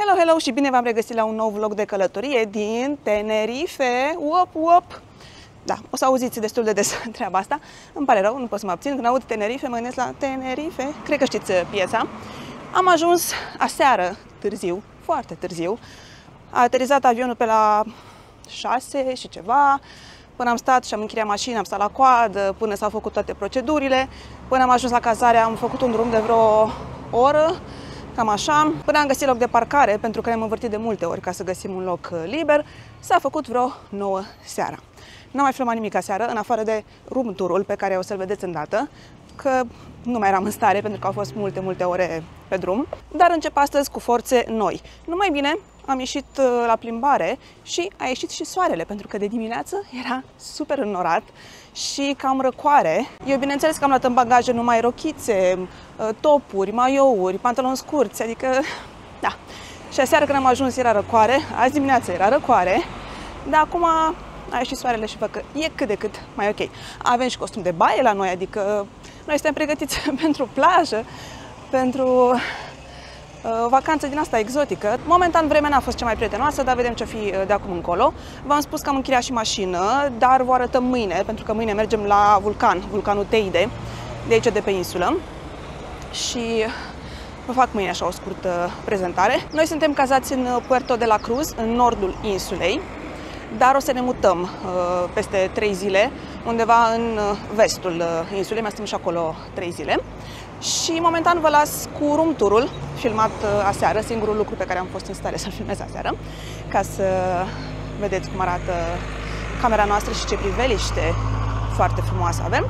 Hello, hello și bine v-am regăsit la un nou vlog de călătorie din Tenerife. Uop! Da, o să auziți destul de des treaba asta. Îmi pare rău, nu pot să mă abțin. Când aud Tenerife, mă gândesc la Tenerife. Cred că știți piesa. Am ajuns aseară, târziu, foarte târziu. A aterizat avionul pe la 6 și ceva. Până am stat și am închiriat mașina, am stat la coadă, până s-au făcut toate procedurile. Până am ajuns la cazare, am făcut un drum de vreo oră. Cam așa, până am găsit loc de parcare, pentru că ne-am învârtit de multe ori ca să găsim un loc liber, s-a făcut vreo 9 seara. N-am mai filmat nimic aseară, în afară de room tour-ul pe care o să-l vedeți îndată, că nu mai eram în stare pentru că au fost multe ore pe drum, dar încep astăzi cu forțe noi. Numai bine, am ieșit la plimbare și a ieșit și soarele, pentru că de dimineață era super înnorat și cam răcoare. Eu bineînțeles că am luat în bagaje numai rochițe, topuri, maiouri, pantaloni scurți, adică da. Și aseară când am ajuns era răcoare, azi dimineață era răcoare, dar acum a ieșit soarele și văd că e cât de cât mai ok. Avem și costum de baie la noi, adică noi suntem pregătiți pentru plajă, pentru o vacanță din asta exotică. Momentan vremea n-a fost cea mai prietenoasă, dar vedem ce-o fi de acum încolo. V-am spus că am închiriat și mașină, dar vă arătăm mâine, pentru că mâine mergem la vulcanul Teide, de aici de pe insulă. Și vă fac mâine așa o scurtă prezentare. Noi suntem cazați în Puerto de la Cruz, în nordul insulei, dar o să ne mutăm peste 3 zile, undeva în vestul insulei, mai stăm și acolo 3 zile. Și momentan vă las cu room tour-ul filmat aseară, singurul lucru pe care am fost în stare să-l filmez aseară, ca să vedeți cum arată camera noastră și ce priveliște foarte frumoasă avem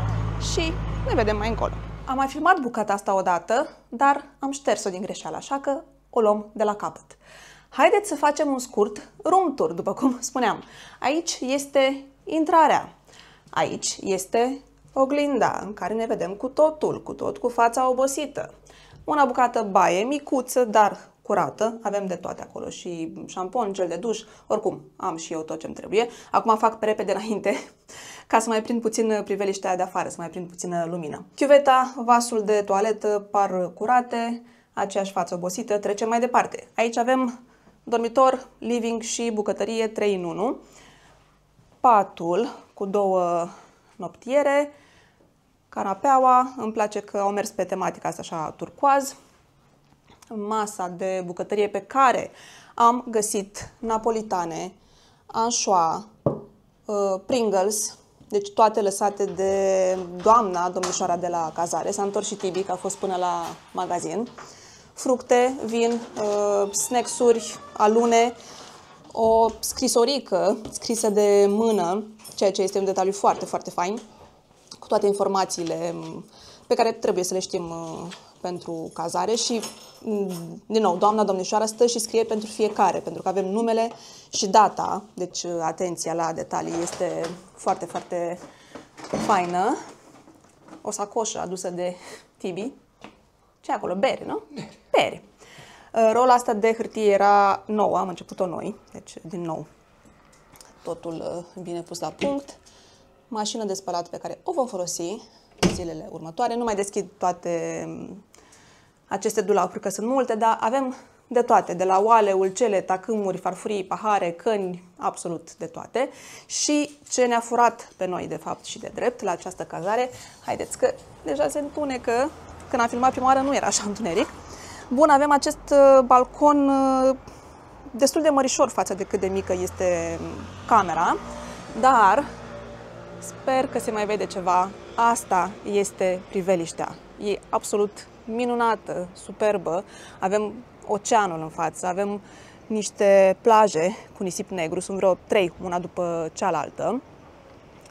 și ne vedem mai încolo. Am mai filmat bucata asta odată, dar am șters-o din greșeală, așa că o luăm de la capăt. Haideți să facem un scurt room tour, după cum spuneam. Aici este intrarea, aici este oglinda în care ne vedem cu tot cu fața obosită. Una bucată baie, micuță, dar curată. Avem de toate acolo, și șampon, gel de duș, oricum am și eu tot ce-mi trebuie. Acum fac pe repede înainte ca să mai prind puțin priveliștea de afară, să mai prind puțină lumină. Chiuveta, vasul de toaletă par curate, aceeași față obosită. Trecem mai departe. Aici avem dormitor, living și bucătărie 3 în 1. Patul cu 2 noptiere, canapeaua, îmi place că au mers pe tematica asta așa turcoaz, masa de bucătărie pe care am găsit napolitane, anșoa, Pringles, deci toate lăsate de domnișoara de la cazare, s-a întors și Tibi, că a fost până la magazin, fructe, vin, snacks-uri, alune, o scrisorică scrisă de mână, ceea ce este un detaliu foarte fain, cu toate informațiile pe care trebuie să le știm pentru cazare și, din nou, domnișoara stă și scrie pentru fiecare, pentru că avem numele și data, deci atenția la detalii este foarte faină. O sacoșă adusă de Tibi. Ce acolo? Bere, nu? Bere. Rola asta de hârtie era nouă, am început-o noi, deci din nou totul bine pus la punct. Mașină de spălat pe care o vom folosi zilele următoare. Nu mai deschid toate aceste dulapuri, că sunt multe, dar avem de toate, de la oale, ulcele, tacâmuri, farfurii, pahare, căni, absolut de toate. Și ce ne-a furat pe noi, de fapt și de drept, la această cazare, haideți că deja se întunecă, când am filmat prima oară nu era așa întuneric. Bun, avem acest balcon destul de mărișor față de cât de mică este camera, dar sper că se mai vede ceva. Asta este priveliștea. E absolut minunată, superbă. Avem oceanul în față, avem niște plaje cu nisip negru, sunt vreo 3, una după cealaltă.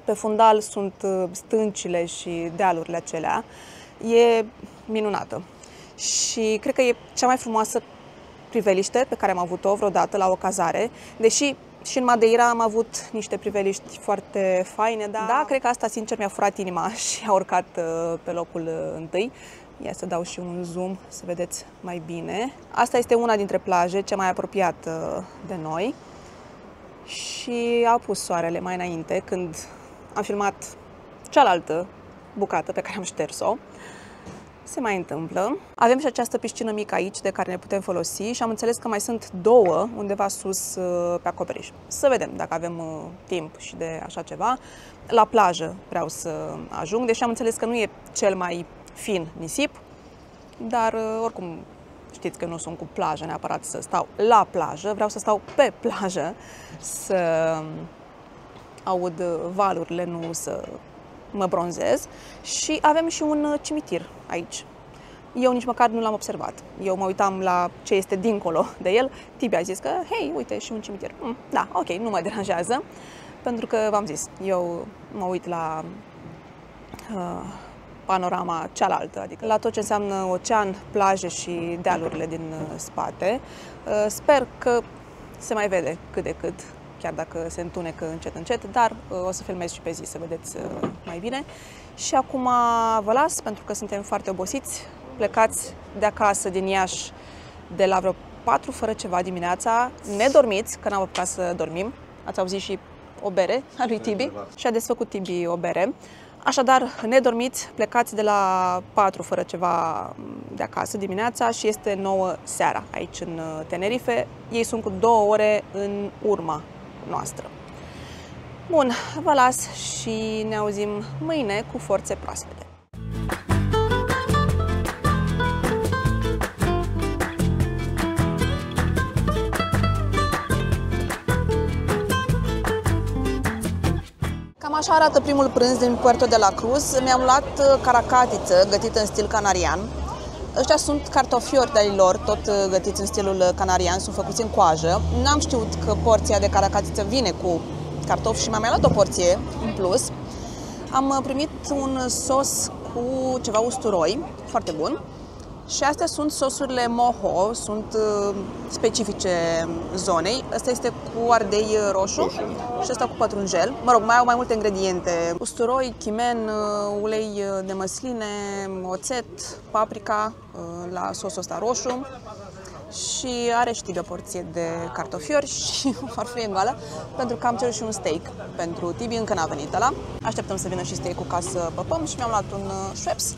Pe fundal sunt stâncile și dealurile acelea. E minunată. Și cred că e cea mai frumoasă priveliște pe care am avut-o vreodată la o cazare, deși și în Madeira am avut niște priveliști foarte faine, dar da, cred că asta sincer mi-a furat inima și a urcat pe locul întâi. Ia să dau și un zoom să vedeți mai bine. Asta este una dintre plaje, cea mai apropiată de noi. Și a pus soarele mai înainte, când am filmat cealaltă bucată pe care am șters-o. se mai întâmplă. Avem și această piscină mică aici de care ne putem folosi și am înțeles că mai sunt două undeva sus pe acoperiș. Să vedem dacă avem timp și de așa ceva. La plajă vreau să ajung, deși am înțeles că nu e cel mai fin nisip, dar oricum știți că nu sunt cu plajă neapărat să stau la plajă, vreau să stau pe plajă, să aud valurile, nu să mă bronzez. Și avem și un cimitir aici. Eu nici măcar nu l-am observat. Eu mă uitam la ce este dincolo de el. Tibi a zis că, hei, uite, și un cimitir. Da, ok, nu mă deranjează, pentru că v-am zis, eu mă uit la panorama cealaltă, adică la tot ce înseamnă ocean, plaje și dealurile din spate. Sper că se mai vede cât de cât, chiar dacă se întunecă încet, încet, dar o să filmez și pe zi să vedeți mai bine. Și acum vă las, pentru că suntem foarte obosiți, plecați de acasă din Iași de la vreo 4 fără ceva dimineața, nedormiți, că n-am apucat să dormim. Ați auzit și o bere a lui Tibi și a desfăcut Tibi o bere. Așadar, nedormiți, plecați de la 4 fără ceva de acasă dimineața și este 9 seara aici în Tenerife. Ei sunt cu 2 ore în urma noastră. Bun, vă las și ne auzim mâine cu forțe proaspete. Cam așa arată primul prânz din Puerto de la Cruz. Mi-am luat caracatiță gătită în stil canarian. Ăștia sunt cartofiori de-ai lor, tot gătiți în stilul canarian, sunt făcuți în coajă. N-am știut că porția de caracatiță vine cu cartofi și mi-am mai luat o porție în plus. Am primit un sos cu ceva usturoi, foarte bun. Și astea sunt sosurile mojo, sunt specifice zonei. Asta este cu ardei roșu și asta cu pătrunjel. Mă rog, mai au mai multe ingrediente. Usturoi, chimen, ulei de măsline, oțet, paprika la sosul ăsta roșu. Și are și Tibi o porție de cartofiori și o farfurie în goală, pentru că am cerut și un steak pentru Tibi, încă n-a venit ăla. Așteptăm să vină și steak-ul ca să păpăm și mi-am luat un Schweppes.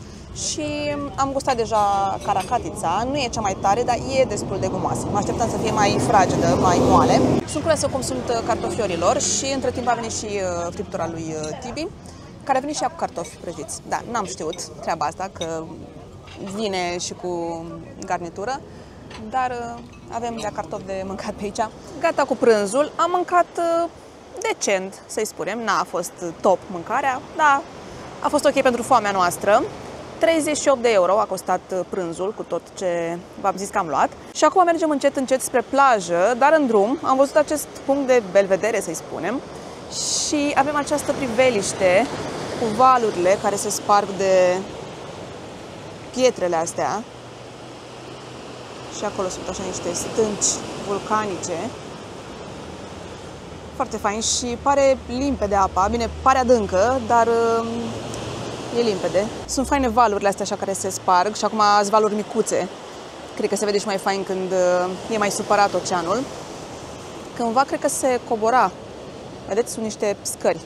Și am gustat deja caracatița, nu e cea mai tare, dar e destul de gumoasă. Mă așteptam să fie mai fragedă, mai moale. Sunt curioasă cum sunt cartofiorilor și între timp a venit și friptura lui Tibi, care a venit și ea cu cartofi prăjiți. Da, n-am știut treaba asta, că vine și cu garnitură, dar avem de cartofi de mâncat pe aici. Gata cu prânzul, am mâncat decent, să-i spunem, n-a fost top mâncarea, dar a fost ok pentru foamea noastră. 38 de euro a costat prânzul cu tot ce v-am zis că am luat. Și acum mergem încet, încet spre plajă, dar în drum am văzut acest punct de belvedere, să-i spunem, și avem această priveliște cu valurile care se sparg de pietrele astea. Și acolo sunt așa niște stânci vulcanice. Foarte fain și pare limpede apa. Bine, pare adâncă, dar e limpede. Sunt faine valurile astea așa care se sparg și acum sunt valuri micuțe. Cred că se vede și mai fain când e mai supărat oceanul. Cândva cred că se cobora. Vedeți, sunt niște scări.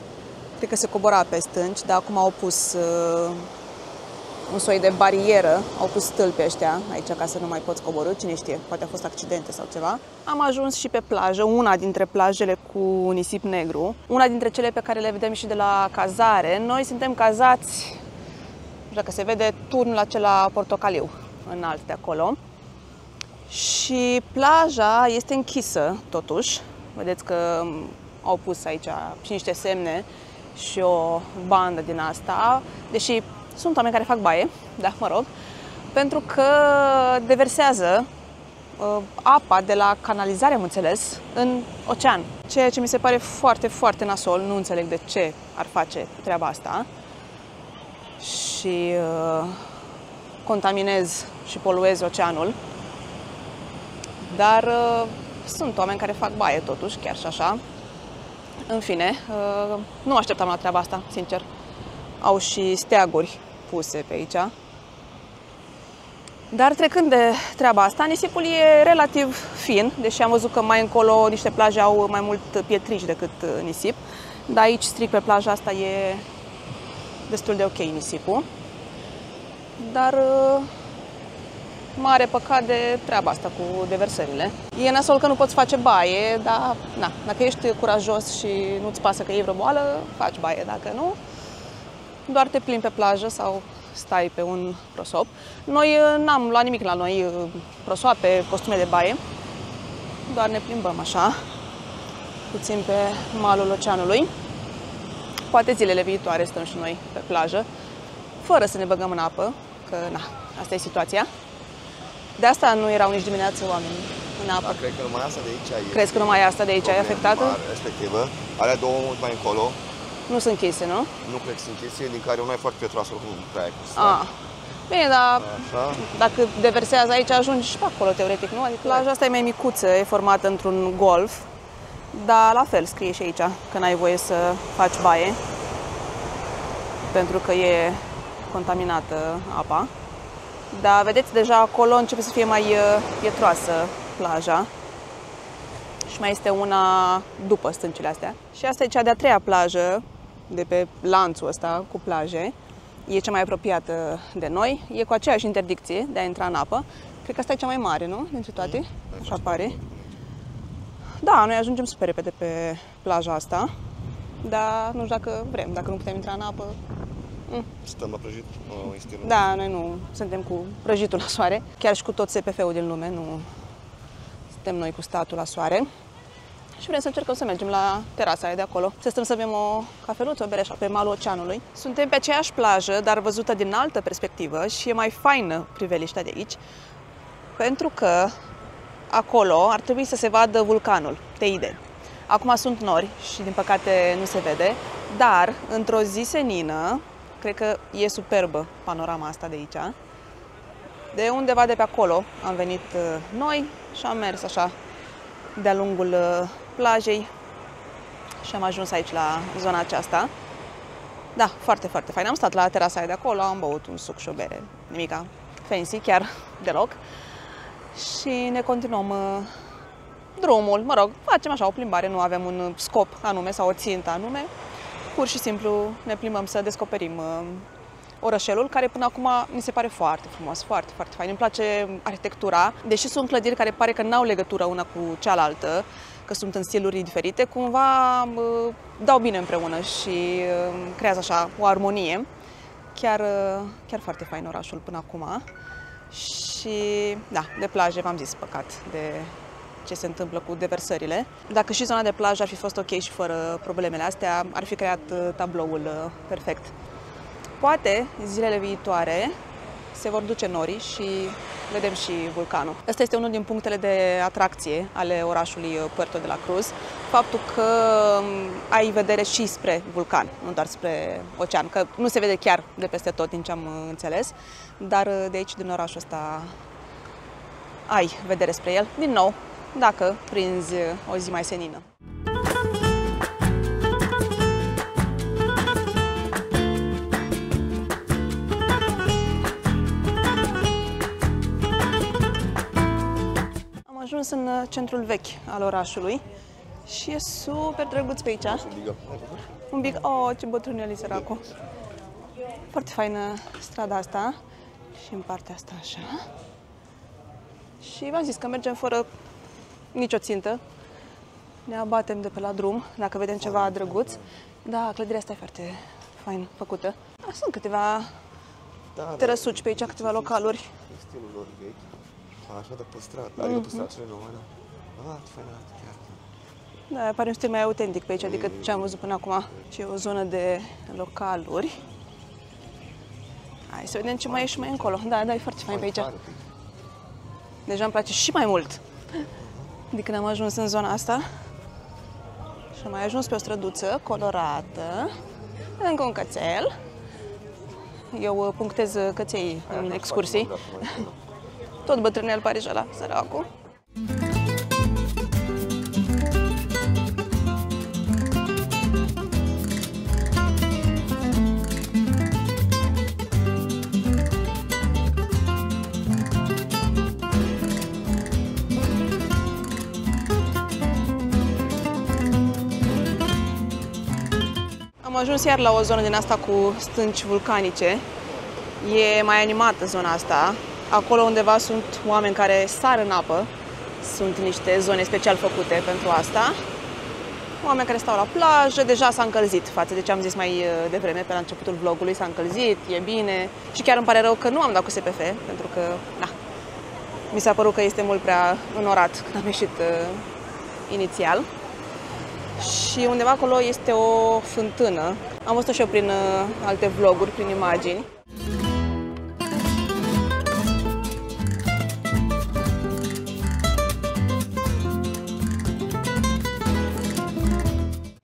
Cred că se cobora pe stânci, dar acum au pus un soi de barieră, au pus stâlpi ăștia aici ca să nu mai poți coborî, cine știe, poate a fost accidente sau ceva. Am ajuns și pe plajă, una dintre plajele cu nisip negru, una dintre cele pe care le vedem și de la cazare. Noi suntem cazați, nu știu dacă se vede, turnul acela portocaliu înalt de acolo. Și plaja este închisă totuși, vedeți că au pus aici și niște semne și o bandă din asta, deși sunt oameni care fac baie, da, mă rog, pentru că deversează apa de la canalizare, am înțeles, în ocean. Ceea ce mi se pare foarte, foarte nasol, nu înțeleg de ce ar face treaba asta. Și contaminez și poluez oceanul. Dar sunt oameni care fac baie totuși, chiar și așa. În fine, nu mă așteptam la treaba asta, sincer. Au și steaguri puse pe aici. Dar trecând de treaba asta, nisipul e relativ fin, deși am văzut că mai încolo niște plaje au mai mult pietriș decât nisip. Dar aici, strict pe plaja asta, e destul de ok nisipul. dar mare păcat de treaba asta cu deversările. E nasol că nu poți face baie, dar na, dacă ești curajos și nu-ți pasă că iei vreo boală, faci baie. Dacă nu, doar te plimbi pe plajă sau stai pe un prosop. Noi n-am luat nimic la noi, prosoape, costume de baie, doar ne plimbăm așa, puțin pe malul oceanului. Poate zilele viitoare stăm și noi pe plajă, fără să ne băgăm în apă, că na, asta e situația. De asta nu erau nici dimineață oameni în apă. Da, cred că numai asta de aici e. Crezi că numai asta de aici e afectată? Respectivă. Alea două mult mai încolo. Nu sunt închise, nu? Nu cred că sunt închise, din care una e foarte pietroasă, oricum prea e. Bine, dar așa. Dacă deversează aici, ajungi și pe acolo, teoretic, nu? Adică plaja asta e mai micuță, e formată într-un golf, dar la fel scrie și aici că n-ai voie să faci baie, pentru că e contaminată apa. Dar vedeți, deja acolo începe să fie mai pietroasă plaja și mai este una după stâncile astea. Și asta e cea de-a treia plajă de pe lanțul ăsta cu plaje. E cea mai apropiată de noi, e cu aceeași interdicție de a intra în apă. Cred că asta e cea mai mare, nu? Dintre toate, așa pare. Da, noi ajungem super repede pe plaja asta, dar nu știu dacă vrem, dacă nu putem intra în apă. Stăm la prăjit? Da, noi nu suntem cu prăjitul la soare, chiar și cu tot SPF-ul din lume, nu suntem noi cu statul la soare. Și vrem să încercăm să mergem la terasa aia de acolo, să stăm să bem o cafeluță, o bere așa, pe malul oceanului. Suntem pe aceeași plajă, dar văzută din altă perspectivă și e mai faină priveliștea de aici, pentru că acolo ar trebui să se vadă vulcanul Teide. Acum sunt nori și din păcate nu se vede, dar într-o zi senină, cred că e superbă panorama asta de aici. De undeva de pe acolo am venit noi și am mers așa de-a lungul plajei și am ajuns aici la zona aceasta. Da, foarte, foarte fain. Am stat la terasa aia de acolo, am băut un suc și o bere, nimica fancy, chiar deloc. Și ne continuăm drumul, mă rog, facem așa o plimbare, nu avem un scop anume sau o țintă anume. Pur și simplu ne plimbăm să descoperim orășelul, care până acum mi se pare foarte frumos, foarte, foarte fain. Îmi place arhitectura, deși sunt clădiri care pare că n-au legătură una cu cealaltă, că sunt în stiluri diferite, cumva dau bine împreună și creează așa o armonie. Chiar foarte fain orașul până acum. Și da, de plaje v-am zis, păcat de ce se întâmplă cu deversările. Dacă și zona de plajă ar fi fost ok și fără problemele astea, ar fi creat tabloul perfect. Poate zilele viitoare se vor duce norii și vedem și vulcanul. Ăsta este unul din punctele de atracție ale orașului Puerto de la Cruz. Faptul că ai vedere și spre vulcan, nu doar spre ocean, că nu se vede chiar de peste tot, din ce am înțeles, dar de aici, din orașul ăsta, ai vedere spre el. Din nou, dacă prinzi o zi mai senină. Am ajuns în centrul vechi al orașului și e super drăguț pe aici. Un pic, oh, ce bătrân el e săracul. Foarte faină strada asta și în partea asta așa. Și v-am zis că mergem fără nicio țintă. Ne abatem de pe la drum dacă vedem ceva drăguț. Da, clădirea asta e foarte fain făcută. Sunt câteva terăsuci pe aici, câteva localuri. Stilul lor vechi. Așa de păstrat. Adică păstrat cele nouă, da? Ah, ce fain arată chiar. Da, pare un stil mai autentic pe aici decât ce am văzut până acum. Și e o zonă de localuri. Hai să vedem ce mai e și mai încolo. Da, e foarte fain pe aici. Deja îmi place și mai mult de când am ajuns în zona asta. Și am mai ajuns pe o străduță colorată. Încă un cățel. Eu punctez căței în excursii. Tot bătrânel pare și ăla, săracul. Am ajuns iar la o zonă din asta cu stânci vulcanice. E mai animată zona asta. Acolo undeva sunt oameni care sar în apă. Sunt niște zone special făcute pentru asta. Oameni care stau la plajă, deja s-a încălzit față de ce am zis mai devreme, pe la începutul vlogului, s-a încălzit, e bine. Și chiar îmi pare rău că nu am dat cu SPF, pentru că, na, mi s-a părut că este mult prea înorat când am ieșit inițial. Și undeva acolo este o fântână. Am văzut-o și eu prin alte vloguri, prin imagini.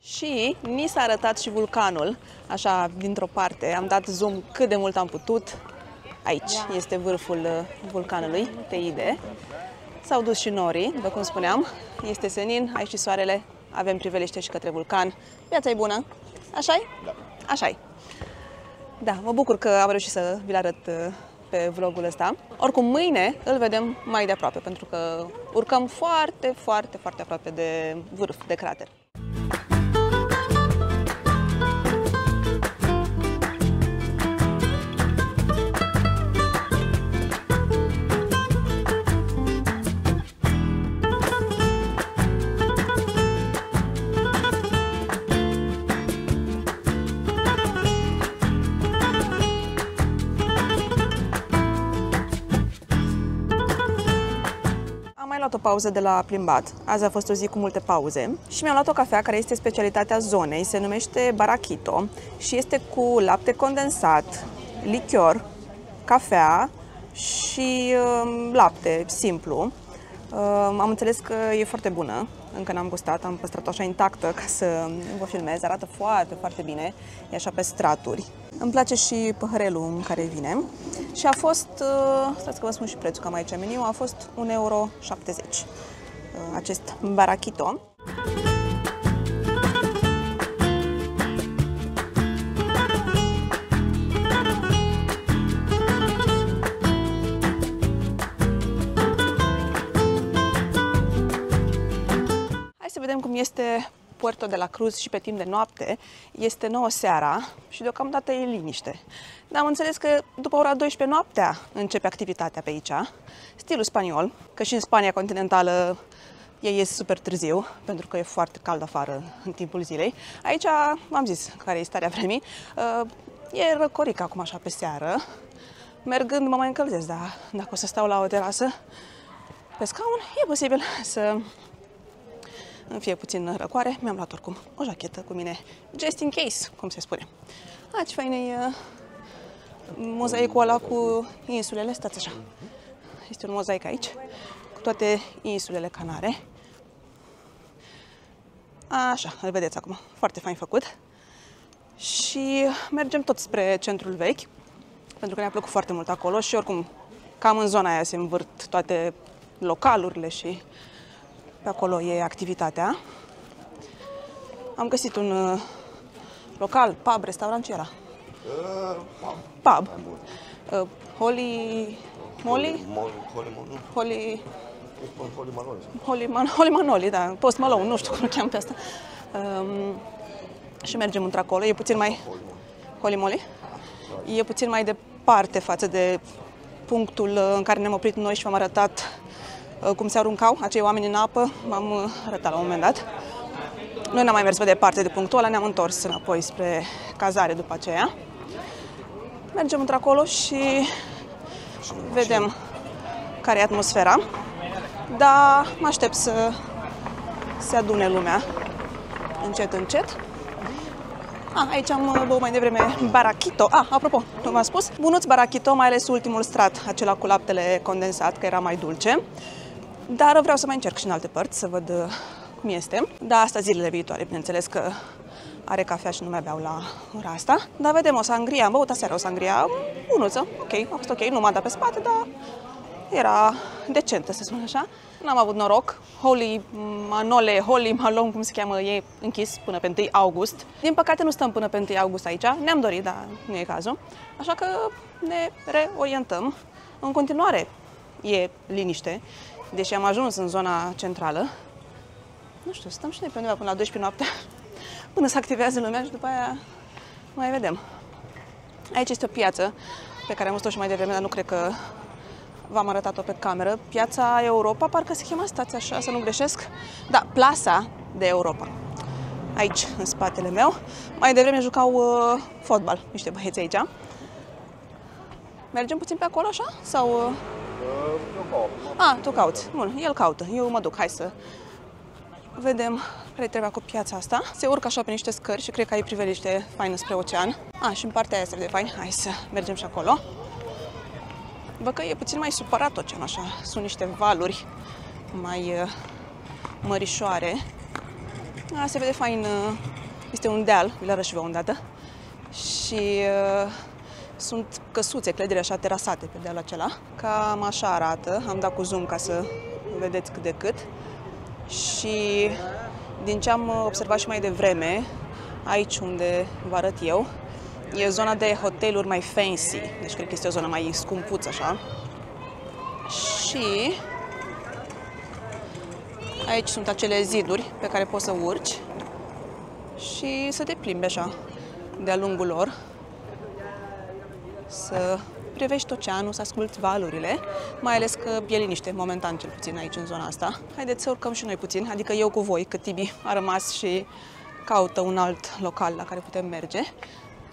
Și ni s-a arătat și vulcanul, așa, dintr-o parte. Am dat zoom cât de mult am putut. Aici este vârful vulcanului, Teide. S-au dus și norii, după cum spuneam. Este senin, aici și soarele, avem priveliște și către vulcan. Viața e bună, așa-i? Da. Așa-i. Da, mă bucur că am reușit să vi-l arăt pe vlogul ăsta. Oricum, mâine îl vedem mai de aproape, pentru că urcăm foarte, foarte, foarte aproape de vârf, de crater. Am luat o pauză de la plimbat. Azi a fost o zi cu multe pauze și mi-am luat o cafea care este specialitatea zonei, se numește Barakito și este cu lapte condensat, lichior, cafea și lapte simplu. Am înțeles că e foarte bună, încă n-am gustat, am păstrat-o așa intactă ca să vă filmez, arată foarte, foarte bine, e așa pe straturi. Îmi place și păhărelul în care vine și a fost, stați că vă spun și prețul, cam aici meniu, a fost 1,70 € acest Barakito. Să vedem cum este Puerto de la Cruz și pe timp de noapte. Este 9 seara și deocamdată e liniște. Dar am înțeles că după ora 12 noaptea începe activitatea pe aici. Stilul spaniol, că și în Spania continentală ei ies super târziu, pentru că e foarte cald afară în timpul zilei. Aici v-am zis care e starea vremii. E răcoric acum așa pe seară. Mergând mă mai încălzesc, dar dacă o să stau la o terasă pe scaun, e posibil să îmi fie puțin răcoare. Mi-am luat oricum o jachetă cu mine, just in case, cum se spune. Ce fain e mozaicul ăla cu insulele, stați așa. Este un mozaic aici, cu toate insulele Canare. Așa, îl vedeți acum, foarte fain făcut. Și mergem tot spre centrul vechi, pentru că ne-a plăcut foarte mult acolo și oricum cam în zona aia se învârt toate localurile și pe acolo e activitatea. Am găsit un local, pub, restaurant, ce era? Pub. Holy Manoli, da, Post Malone, nu știu cum îl cheamă pe asta. Și mergem într-acolo, e puțin mai... Holy Moly? E puțin mai departe față de punctul în care ne-am oprit noi și v-am arătat cum se aruncau acei oameni în apă, m-am arătat la un moment dat. Noi n-am mai mers pe departe de punctul ăla, ne-am întors înapoi spre cazare după aceea. Mergem într-acolo și vedem care e atmosfera, dar mă aștept să se adune lumea încet, încet. Aici am băut mai devreme Barakito. Apropo, v-am spus, bunuț Barakito, mai ales ultimul strat, acela cu laptele condensat, că era mai dulce. Dar vreau să mai încerc și în alte părți, să văd cum este. Da, asta zilele viitoare, bineînțeles că are cafea și nu mai beau la ora asta. Dar vedem o sangria, am băut aseară o sangria bunuță, ok, a fost ok, nu m-a dat pe spate, dar era decentă, să spun așa. N-am avut noroc. Holy Malone, cum se cheamă, e închis până pe 1 august. Din păcate nu stăm până pe 1 august aici, ne-am dorit, dar nu e cazul. Așa că ne reorientăm. În continuare e liniște, deși am ajuns în zona centrală. Nu știu, stăm și noi pe undeva până la 12 noaptea, până se activează lumea și după aia mai vedem. Aici este o piață pe care am văzut-o și mai devreme, dar nu cred că v-am arătat-o pe cameră. Piața Europa, parcă se chema, stați așa, să nu greșesc. Da, Plasa de Europa. Aici, în spatele meu. Mai devreme jucau fotbal, niște băieți aici. Mergem puțin pe acolo, așa? Sau... Eu caut. Tu cauți. Bun, el caută. Eu mă duc. Hai să vedem care trebuie cu piața asta. Se urcă așa pe niște scări și cred că ai priveliște faină spre ocean. Și în partea aia se vede fain. Hai să mergem și acolo. Văd că e puțin mai supărat oceanul, așa. Sunt niște valuri mai mărișoare. Se vede fain. Este un deal, vi-l arăt și vă îndată. Și sunt căsuțe, clădiri așa terasate pe dealul acela. Cam așa arată. Am dat cu zoom ca să vedeți cât de cât. Și din ce am observat și mai devreme, aici unde vă arăt eu, e zona de hoteluri mai fancy. Deci cred că este o zonă mai scumpuță așa. Și aici sunt acele ziduri pe care poți să urci și să te plimbi așa de-a lungul lor. Să privești oceanul, să asculti valurile, mai ales că e liniște, momentan cel puțin aici în zona asta. Haideți să urcăm și noi puțin, adică eu cu voi, că Tibi a rămas și caută un alt local la care putem merge,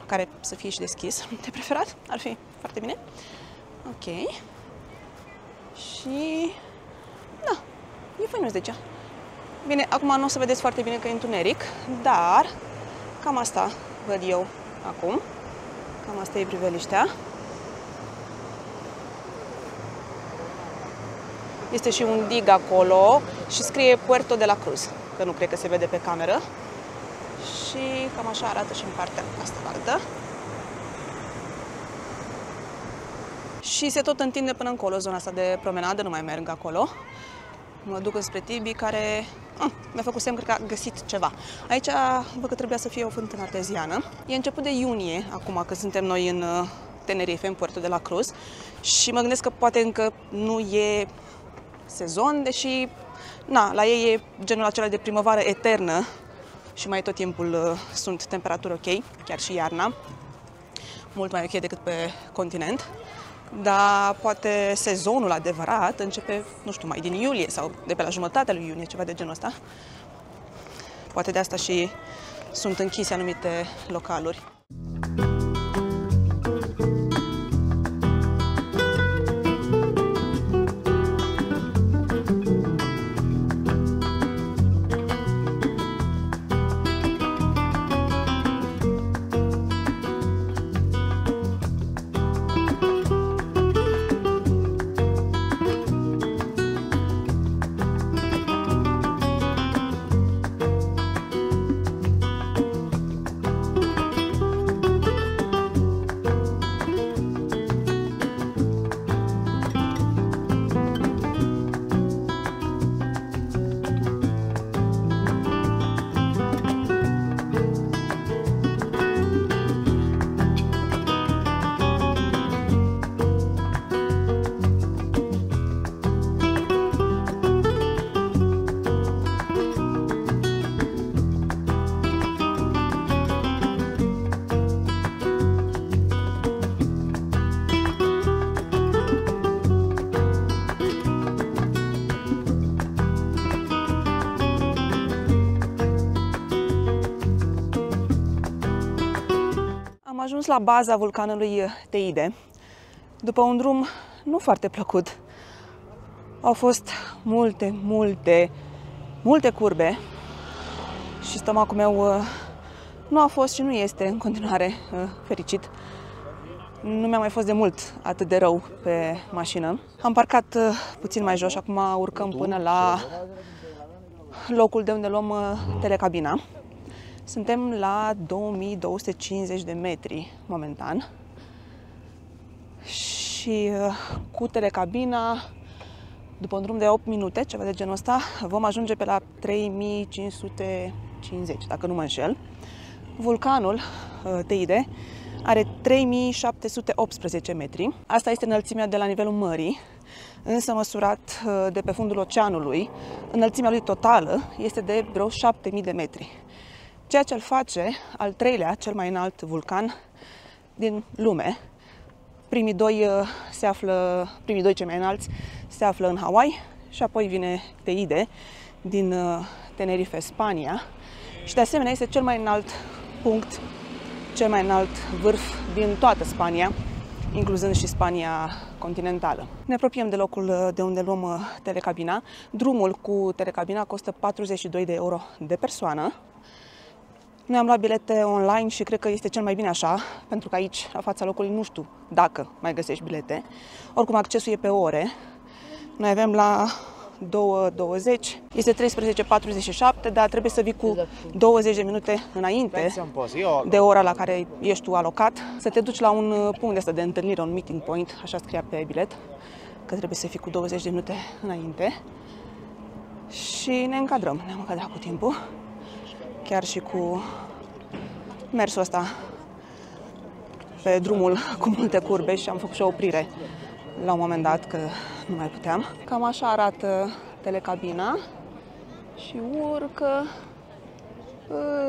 care să fie și deschis. De preferat? Ar fi foarte bine. Ok. Și... da, e făinuț de aici. Bine, acum nu o să vedeți foarte bine că e întuneric, dar cam asta văd eu acum. Cam asta e priveliștea. Este și un dig acolo și scrie Puerto de la Cruz, că nu cred că se vede pe cameră. Și cam așa arată și în partea asta altă. Și se tot întinde până încolo zona asta de promenadă, nu mai merg acolo. Mă duc înspre Tibi, care mi-a făcut semn, cred că a găsit ceva. Aici văd că trebuia să fie o fântână arteziană. E început de iunie, acum că suntem noi în Tenerife, în Puerto de la Cruz. Și mă gândesc că poate încă nu e sezon, deși la ei e genul acela de primăvară eternă și mai tot timpul sunt temperaturi ok, chiar și iarna. Mult mai ok decât pe continent. Dar poate sezonul adevărat începe, nu știu, mai din iulie sau de pe la jumătatea lui iunie, ceva de genul ăsta. Poate de asta și sunt închise anumite localuri. Am ajuns la baza vulcanului Teide, după un drum nu foarte plăcut. Au fost multe curbe și stomacul meu nu a fost și nu este în continuare fericit. Nu mi-a mai fost de mult atât de rău pe mașină. Am parcat puțin mai jos și acum urcăm până la locul de unde luăm telecabina. Suntem la 2250 de metri momentan și cu telecabina, după un drum de 8 minute, ceva de genul ăsta, vom ajunge pe la 3550, dacă nu mă înșel. Vulcanul Teide are 3718 metri. Asta este înălțimea de la nivelul mării, însă măsurat de pe fundul oceanului, înălțimea lui totală este de vreo 7000 de metri. Ceea ce îl face al treilea, cel mai înalt vulcan din lume, Primii doi cei mai înalți se află în Hawaii și apoi vine Teide din Tenerife, Spania. Și de asemenea este cel mai înalt punct, cel mai înalt vârf din toată Spania, incluzând și Spania continentală. Ne apropiem de locul de unde luăm telecabina. Drumul cu telecabina costă 42 de euro de persoană. Noi am luat bilete online și cred că este cel mai bine așa, pentru că aici, la fața locului, nu știu dacă mai găsești bilete. Oricum, accesul e pe ore. Noi avem la 2:20, este 13:47, dar trebuie să vii cu 20 de minute înainte de ora la care ești tu alocat, să te duci la un punct ăsta de întâlnire, un meeting point, așa scria pe bilet, că trebuie să fii cu 20 de minute înainte. Și ne încadrăm, ne-am încadrat cu timpul, chiar și cu mersul ăsta pe drumul cu multe curbe și am făcut și o oprire la un moment dat, că nu mai puteam. Cam așa arată telecabina și urcă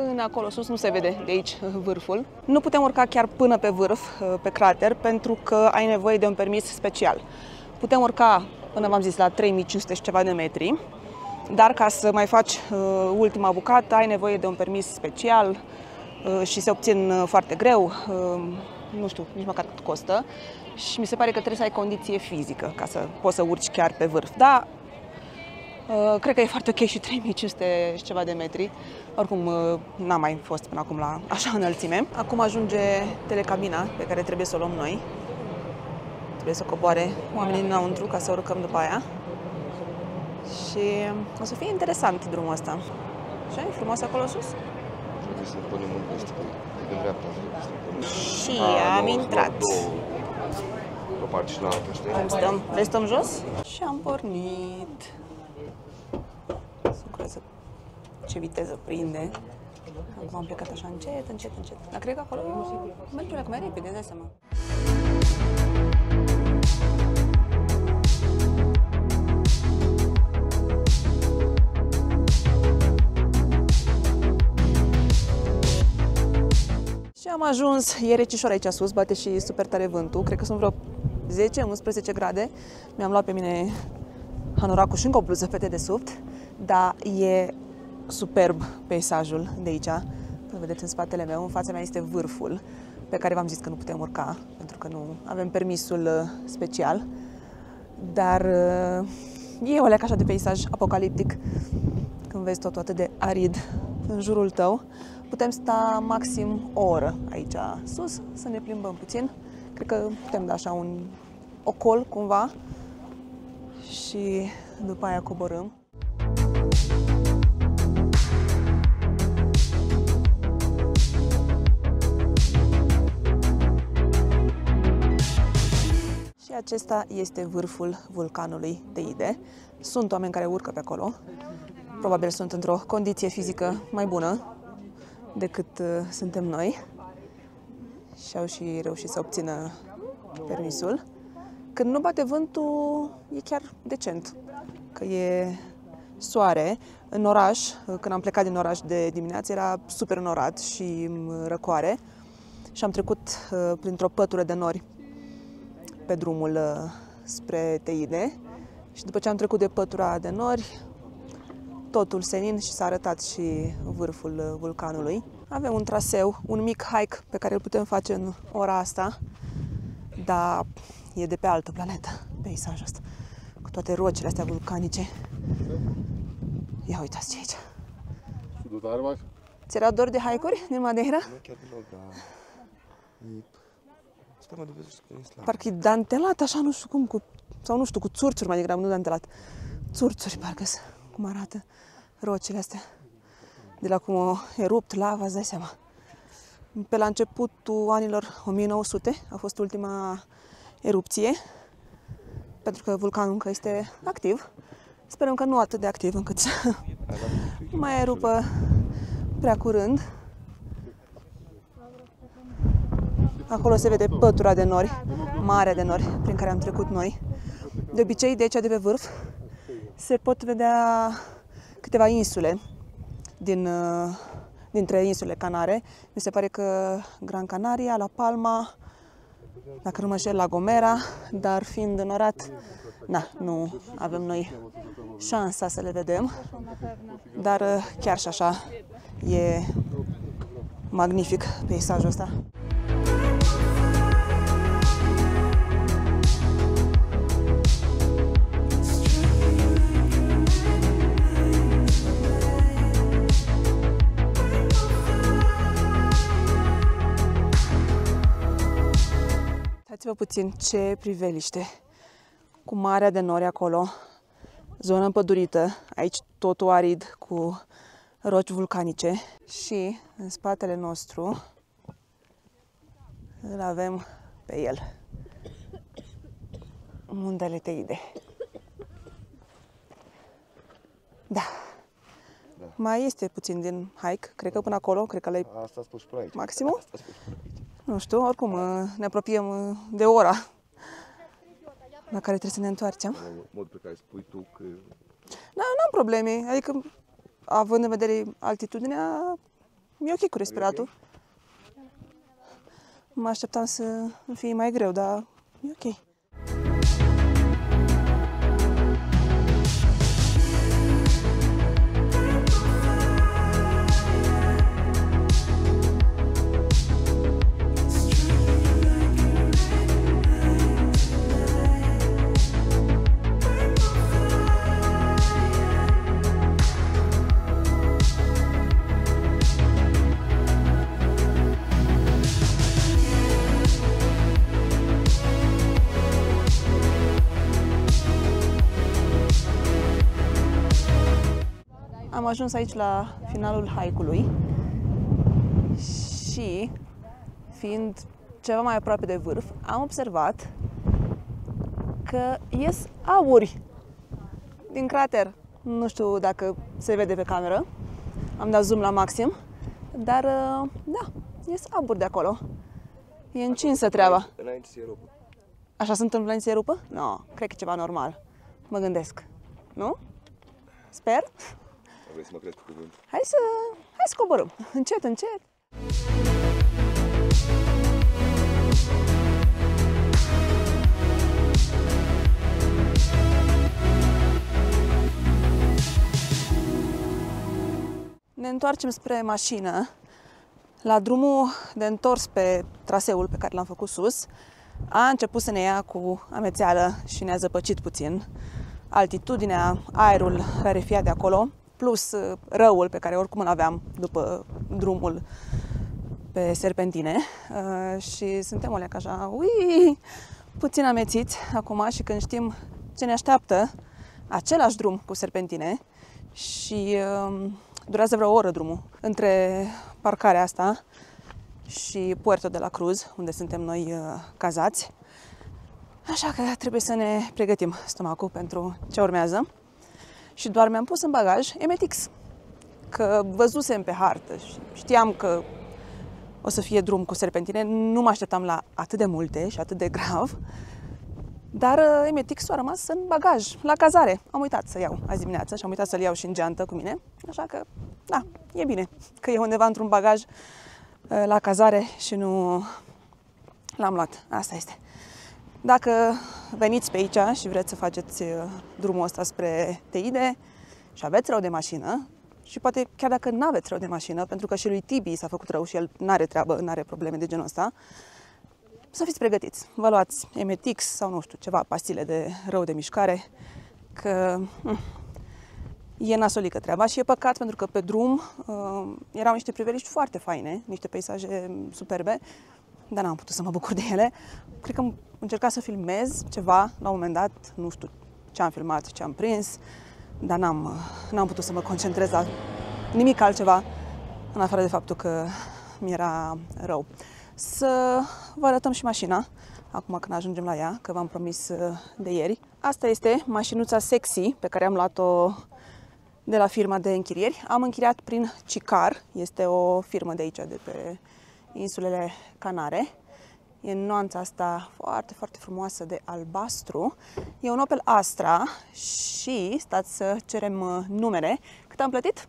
până acolo sus, nu se vede de aici vârful. Nu putem urca chiar până pe vârf, pe crater, pentru că ai nevoie de un permis special. Putem urca, până v-am zis, la 3500 și ceva de metri, dar ca să mai faci ultima bucată ai nevoie de un permis special și se obțin foarte greu, nu știu nici măcar cât costă. Și mi se pare că trebuie să ai condiție fizică ca să poți să urci chiar pe vârf. Da, cred că e foarte ok și 3500 și ceva de metri. Oricum, n-am mai fost până acum la așa înălțime. Acum ajunge telecabina pe care trebuie să o luăm noi. Trebuie să coboare oamenii înăuntru ca să urcăm după aia. Și o să fie interesant drumul ăsta. Așa, e frumos acolo sus? Trebuie să punem un peste pe dreapta. Și am intrat. O parte și la altă, știi? Cum stăm? Le stăm jos? Și am pornit. Să creză ce viteză prinde. Acum am plecat așa încet, încet, încet. Dar cred că acolo merge mai repede, îți dai seama. Și am ajuns, e recișor aici sus, bate și super tare vântul, cred că sunt vreo 10-11 grade. Mi-am luat pe mine hanoracul și încă o bluză pe dedesubt, dar e superb peisajul de aici. Îl vedeți în spatele meu, în fața mea este vârful pe care v-am zis că nu putem urca, pentru că nu avem permisul special. Dar e o leacă așa de peisaj apocaliptic, când vezi totul atât de arid în jurul tău. Putem sta maxim o oră aici sus, să ne plimbăm puțin. Cred că putem da așa un ocol cumva și după aia coborâm. Și acesta este vârful vulcanului Teide. Sunt oameni care urcă pe acolo. Probabil sunt într-o condiție fizică mai bună decât suntem noi și au și reușit să obțină permisul. Când nu bate vântul, e chiar decent, că e soare. În oraș, când am plecat din oraș de dimineață, era super înorat și răcoare și am trecut printr-o pătură de nori pe drumul spre Teide și după ce am trecut de pătura de nori, totul senin și s-a arătat și vârful vulcanului. Avem un traseu, un mic hike pe care îl putem face în ora asta, dar e de pe altă planetă peisajul ăsta, cu toate rocile astea vulcanice. Ia uitați ce e aici. Ți-era dor de hike-uri din Madeira? Nu chiar deloc, dar... Sper mă dovedesc că e slab. Parcă e dantelat așa, nu știu cum, sau nu știu, cu țurțuri mai degrabă, nu dantelat. Țurțuri, parcă cum arată rocile astea. De la cum a erupt lava, îți dai seama. Pe la începutul anilor 1900 a fost ultima erupție, pentru că vulcanul încă este activ. Sperăm că nu atât de activ încât să mai erupă prea curând. Acolo se vede pătura de nori, marea de nori, prin care am trecut noi. De obicei, de aici, de pe vârf, se pot vedea câteva insule dintre insulele Canare. Mi se pare că Gran Canaria, La Palma, dacă nu mă înșel, La Gomera, dar fiind înorat, na, nu avem noi șansa să le vedem. Dar chiar și așa e magnific peisajul ăsta. Uitați-vă puțin ce priveliște, cu marea de nori acolo, zonă împădurită, aici totul arid cu roci vulcanice și în spatele nostru îl avem pe el, Muntele Teide. Da. Mai este puțin din hike, cred că până acolo, cred că le-ai Asta spus pe aici. maximum? Nu știu, oricum ne apropiem de ora la care trebuie să ne întoarcem. Modul pe care spui tu că... Da, n-am probleme, adică având în vedere altitudinea, e ok cu respiratul. Mă așteptam să fie mai greu, dar e ok. Am ajuns aici la finalul hike-ului și, fiind ceva mai aproape de vârf, am observat că ies aburi din crater. Nu știu dacă se vede pe cameră, am dat zoom la maxim, dar da, ies aburi de acolo. E încinsă treaba. Înainte să se rupă. Așa se întâmplă înainte să se rupă? Nu, cred că e ceva normal. Mă gândesc. Nu? Sper. Vrei să mă crezi cu cuvânt? Hai să coborâm. Încet, încet. Ne întoarcem spre mașină. La drumul de întors pe traseul pe care l-am făcut sus, a început să ne ia cu amețeală și ne-a zăpăcit puțin. Altitudinea, aerul rarefiat de acolo, plus răul pe care oricum îl aveam după drumul pe serpentine și suntem oleac așa, puțin amețiți acum și când știm ce ne așteaptă, același drum cu serpentine și durează vreo oră drumul între parcarea asta și Puerto de la Cruz, unde suntem noi cazați. Așa că trebuie să ne pregătim stomacul pentru ce urmează. Și doar mi-am pus în bagaj Emetix, că văzusem pe hartă și știam că o să fie drum cu serpentine. Nu mă așteptam la atât de multe și atât de grav, dar Emetix-ul a rămas în bagaj, la cazare. Am uitat să iau azi dimineață și am uitat să-l iau și în geantă cu mine, așa că, da, e bine că e undeva într-un bagaj la cazare și nu l-am luat. Asta este. Dacă veniți pe aici și vreți să faceți drumul ăsta spre Teide și aveți rău de mașină, și poate chiar dacă nu aveți rău de mașină, pentru că și lui Tibi s-a făcut rău și el n-are treabă, n-are probleme de genul ăsta, să fiți pregătiți. Vă luați Emetix sau nu știu, ceva pastile de rău de mișcare, că e nasolică treaba și e păcat pentru că pe drum erau niște priveliști foarte faine, niște peisaje superbe, dar n-am putut să mă bucur de ele. Cred că am încercat să filmez ceva la un moment dat, nu știu ce am filmat, ce am prins, dar n-am putut să mă concentrez la nimic altceva, în afară de faptul că mi-era rău. Să vă arătăm și mașina, acum când ajungem la ea, că v-am promis de ieri. Asta este mașinuța sexy pe care am luat-o de la firma de închirieri. Am închiriat prin Cicar, este o firmă de aici, de pe insulele Canare. E în nuanța asta foarte, foarte frumoasă de albastru. E un Opel Astra și stați să cerem numere. Cât am plătit?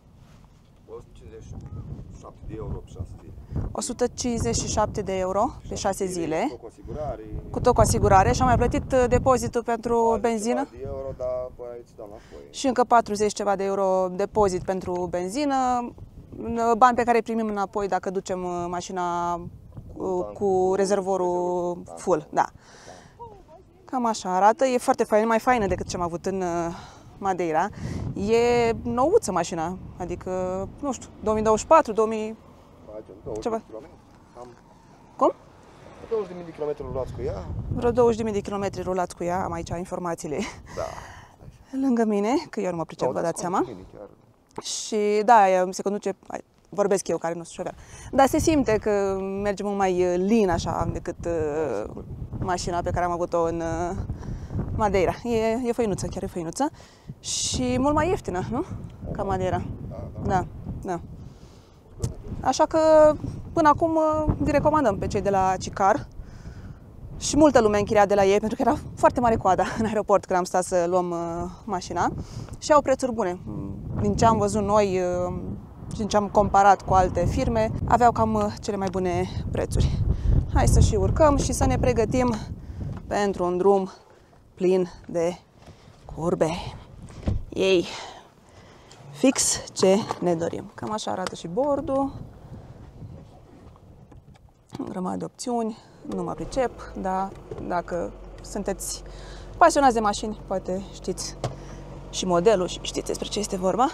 157 de euro pe 6 zile. 157 de euro pe 6 zile. Cu asigurare. Cu tot cu asigurare și am mai plătit depozitul pentru benzină. De euro, dar bă, îți dau înapoi. Și încă 40 ceva de euro depozit pentru benzină. Bani pe care îi primim înapoi dacă ducem mașina cu rezervorul full. Da. Cam așa arată. E foarte faină, mai faină decât ce am avut în Madeira. E nouță mașina, adică, nu știu, 2024, 2000... Ceva. Cum? 20.000 de kilometri rulați cu ea. Vreo 20.000 de kilometri rulați cu ea, am aici informațiile Da. lângă mine, că eu nu mă pricep, vă dați seama. Chiar. Și da, se conduce, vorbesc eu care nu sunt șofer, dar se simte că merge mult mai lean așa decât mașina pe care am avut-o în Madeira. E făinuță, chiar e făinuță și mult mai ieftină, nu? Ca Madeira. Da, da. Așa că până acum vi recomandăm pe cei de la Cicar și multă lume închiria de la ei pentru că era foarte mare coada în aeroport când am stat să luăm mașina și au prețuri bune. Din ce am văzut noi și din ce am comparat cu alte firme, aveau cam cele mai bune prețuri. Hai să și urcăm și să ne pregătim pentru un drum plin de curbe. Ei, fix ce ne dorim. Cam așa arată și bordul. O grămadă de opțiuni, nu mă pricep, dar dacă sunteți pasionați de mașini, poate știți și modelul și știți despre ce este vorba.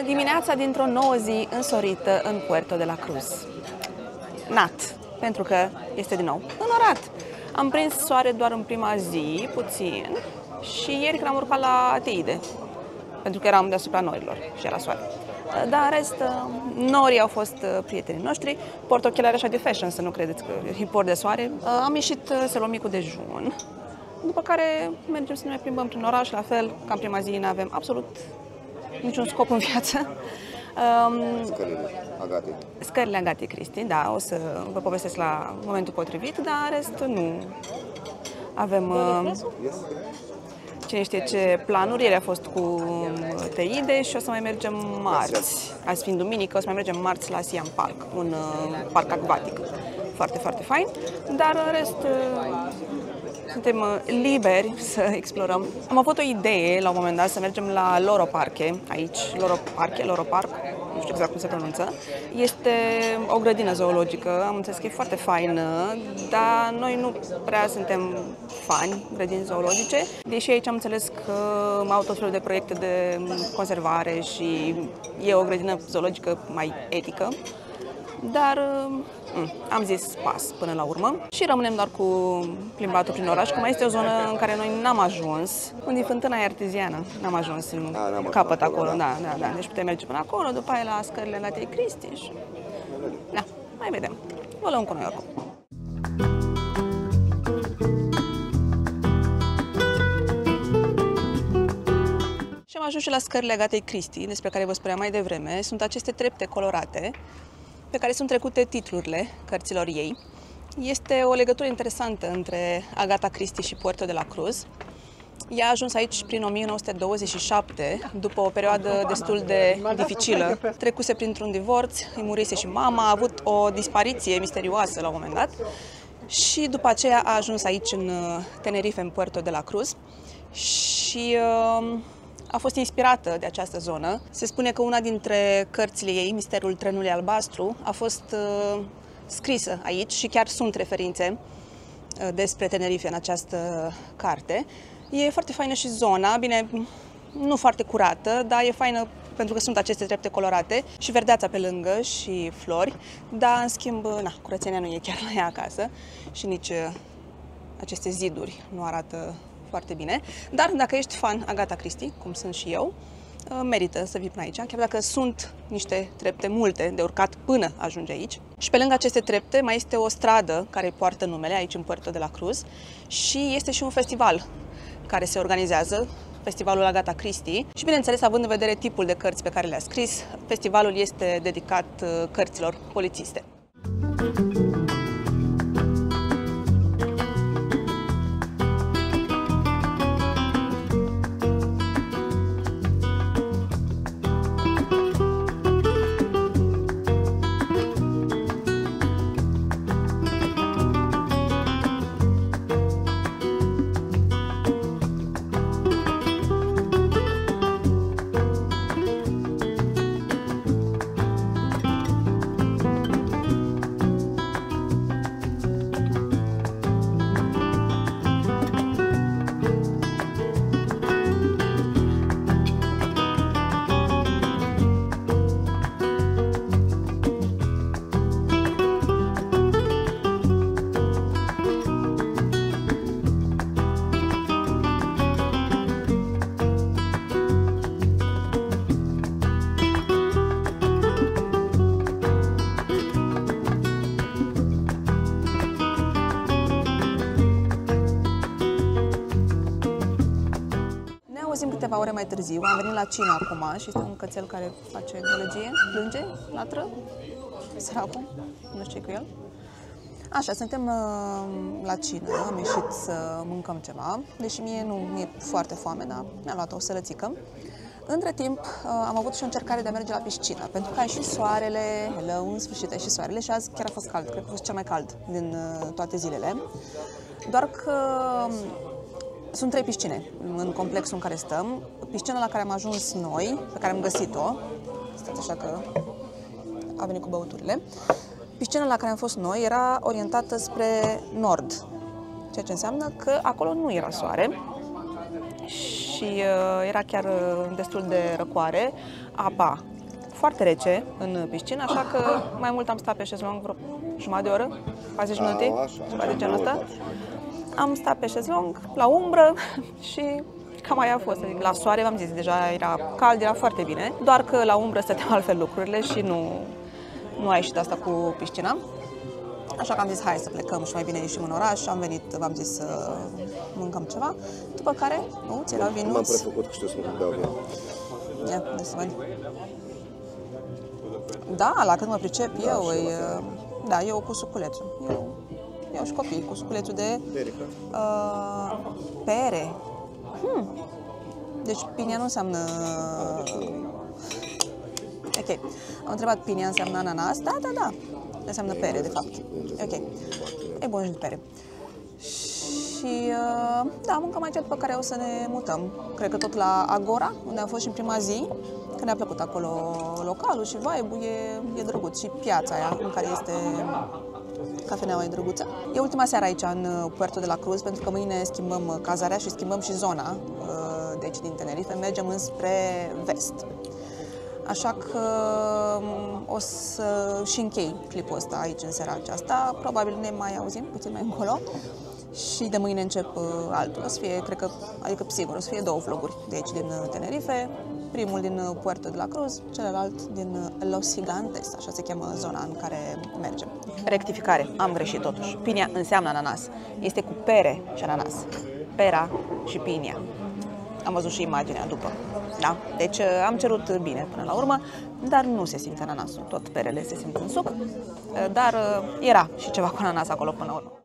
Dimineața dintr-o nouă zi însorită în Puerto de la Cruz. Nat, pentru că este din nou înorat. Am prins soare doar în prima zi, puțin, și ieri când am urcat la Teide, pentru că eram deasupra norilor și era soare. Dar în rest, norii au fost prietenii noștri. Port ochelari așa de fashion, să nu credeți că e port de soare. Am ieșit să luăm micul dejun, după care mergem să ne mai plimbăm prin oraș, la fel, ca în prima zi nu avem absolut niciun scop în viață. Scările Agatei Christie, da, o să vă povestesc la momentul potrivit, dar în rest nu avem cine știe ce planuri. Ieri a fost cu Teide și o să mai mergem marți. Azi fiind duminică, o să mai mergem marți la Siam Park, un parc acvatic. Foarte, foarte fain, dar în rest suntem liberi să explorăm. Am avut o idee la un moment dat să mergem la Loro Parque, aici, Loro Park, nu știu exact cum se pronunță. Este o grădină zoologică, am înțeles că e foarte faină, dar noi nu prea suntem fani grădini zoologice, deși aici am înțeles că au tot felul de proiecte de conservare și e o grădină zoologică mai etică. Dar am zis pas până la urmă și rămânem doar cu plimbatul prin oraș, că mai este o zonă în care noi n-am ajuns, unde e fântâna arteziană, n-am ajuns în capăt acolo, da. Deci putem merge până acolo, după aia la scările Agatei Christie și... Da, mai vedem. Vă luăm cu noi oricum. Și Am ajuns și la scările Agatei Christie, despre care vă spuneam mai devreme. Sunt aceste trepte colorate pe care sunt trecute titlurile cărților ei. Este o legătură interesantă între Agatha Christie și Puerto de la Cruz. Ea a ajuns aici prin 1927, după o perioadă destul de dificilă. Trecuse printr-un divorț, îi murise și mama, a avut o dispariție misterioasă la un moment dat și după aceea a ajuns aici în Tenerife, în Puerto de la Cruz și a fost inspirată de această zonă. Se spune că una dintre cărțile ei, Misterul trenului albastru, a fost scrisă aici și chiar sunt referințe despre Tenerife în această carte. E foarte faină și zona, bine, nu foarte curată, dar e faină pentru că sunt aceste trepte colorate și verdeața pe lângă și flori, dar în schimb, curățenia nu e chiar la ea acasă și nici aceste ziduri nu arată foarte bine. Dar dacă ești fan Agatha Christie, cum sunt și eu, merită să vii până aici, chiar dacă sunt niște trepte multe de urcat până ajungi aici. Și pe lângă aceste trepte mai este o stradă care poartă numele aici în Puerto de la Cruz și este și un festival care se organizează, Festivalul Agatha Christie. Și bineînțeles, având în vedere tipul de cărți pe care le-a scris, festivalul este dedicat cărților polițiste. Câteva ore mai târziu, am venit la cină acum și este un cățel care face gălăgie, plânge, latră, săracul, nu știu ce cu el. Așa, suntem la cină, am ieșit să mâncăm ceva, deși mie nu mi-e foarte foame, dar mi-am luat o sărățică. Între timp am avut și o încercare de a merge la piscină, pentru că a ieșit soarele, în sfârșit a ieșit soarele și azi chiar a fost cald, cred că a fost cel mai cald din toate zilele. Doar că sunt 3 piscine în complexul în care stăm. Piscina la care am ajuns noi, pe care am găsit-o, stați așa că a venit cu băuturile. Piscina la care am fost noi era orientată spre nord, ceea ce înseamnă că acolo nu era soare și era chiar destul de răcoare. Apa foarte rece în piscină, așa că mai mult am stat pe șezlong vreo jumătate de oră, 40 minute, ceva de genul ăsta. Am stat pe șezlong, la umbră și cam aia a fost. Adică la soare, v-am zis, deja era cald, era foarte bine, doar că la umbră stăteau altfel lucrurile și nu a ieșit asta cu piscina. Așa că am zis, hai să plecăm și mai bine ieșim în oraș. Am venit, v-am zis, să mâncăm ceva, după care, ți era vinuț. M-am prefăcut că știu să mă beau bine. Ia, de să văd. Da, la cât mă pricep eu, da, eu cu suculețul. Eu și copii cu suculețul de pere. Deci pinia nu înseamnă... Ok. Am întrebat, pinia înseamnă ananas? Da. Înseamnă pere, de fapt. Ok. E bun și de pere. Și da, mâncăm aici, după care o să ne mutăm. Cred că tot la Agora, unde am fost și în prima zi, că ne-a plăcut acolo localul și vibe-ul, e drăguț. Și piața aia în care este cafeneaua e drăguță. E ultima seară aici în Puerto de la Cruz, pentru că mâine schimbăm cazarea și schimbăm și zona de aici din Tenerife, mergem înspre vest. Așa că o să și închei clipul ăsta aici în seara aceasta. Probabil ne mai auzim puțin mai încolo și de mâine încep altul. O să fie, cred că, adică sigur, o să fie 2 vloguri de aici din Tenerife. Primul din Puerto de la Cruz, celălalt din Los Gigantes, așa se cheamă zona în care mergem. Rectificare, am greșit totuși. Pinia înseamnă ananas. Este cu pere și ananas. Pera și pinia. Am văzut și imaginea după. Da? Deci am cerut bine până la urmă, dar nu se simte ananasul. Tot perele se simte în suc, dar era și ceva cu ananas acolo până la urmă.